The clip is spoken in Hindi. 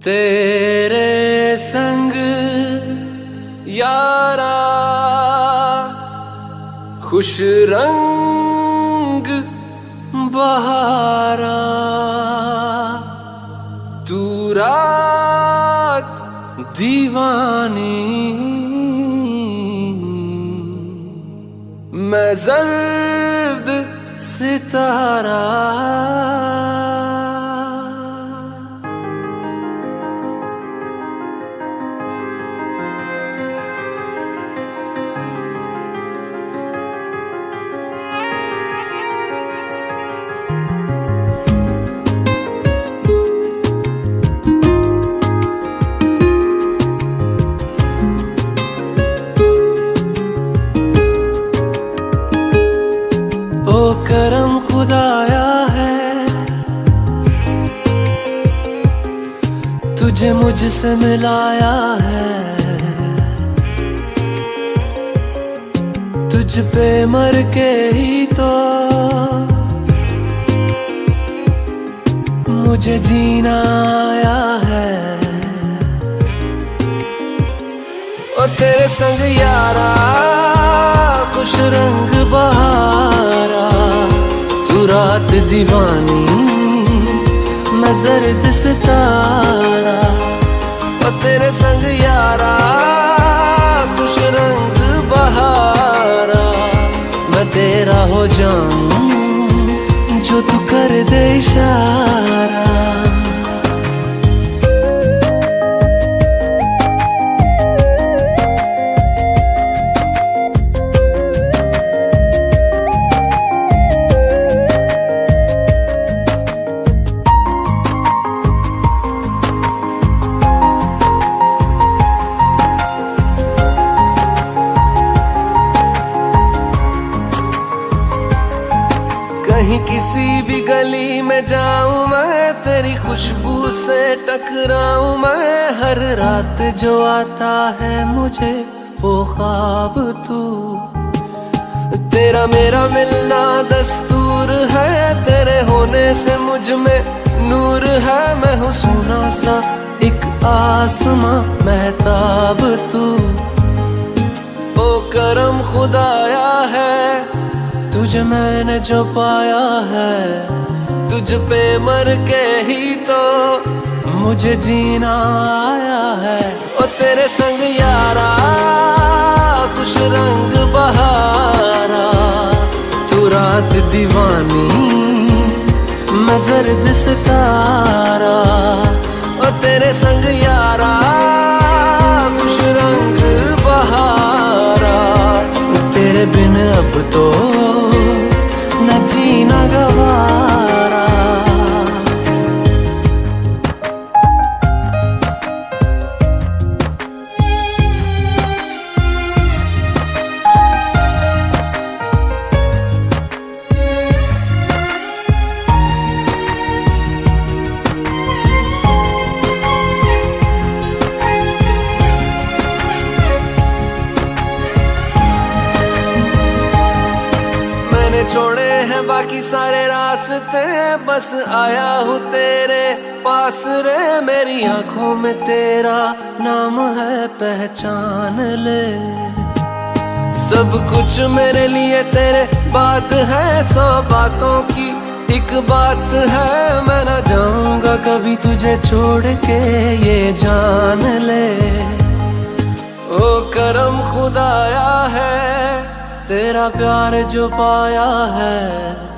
तेरे संग यारा खुश रंग बहारा, तू रात दीवानी, मैं जर्द सितारा। ओ करम खुदाया है, तुझे मुझसे मिलाया है। तुझ पे मर के ही तो मुझे जीना आया है। ओ तेरे संग यारा खुश रंग बहारा, तू रात दीवानी, मैं जर्द सितारा। ओ तेरे संग यारा खुश रंग बहारा, मैं तेरा हो जाऊं जो तू कर दे इशारा। कहीं किसी भी गली में जाऊं मैं, तेरी खुशबू से टकराऊं मैं। हर रात जो आता है मुझे वो ख्वाब तू, तेरा मेरा मिलना दस्तूर है। तेरे होने से मुझ में नूर है, मैं हूँ सोना सा एक आसमां महताब तू। ओ करम खुदाया है, तुझे मैंने जो पाया है। तुझ पे मर के ही तो मुझे जीना आया है। ओ तेरे संग यारा खुश रंग बहारा, तू रात दीवानी, मैं जर्द सितारा। ओ तेरे संग यारा खुश रंग बहारा, तेरे बिन अब तो न जीना गवारा। छोड़े हैं बाकी सारे रास्ते, बस आया हूँ तेरे पास रे। मेरी आंखों में तेरा नाम है, पहचान ले। सब कुछ मेरे लिए तेरे बात है, 100 बातों की एक बात है। मैं ना जाऊंगा कभी तुझे छोड़ के, ये जान ले। ओ करम खुदाया है, तेरा प्यार जो पाया है।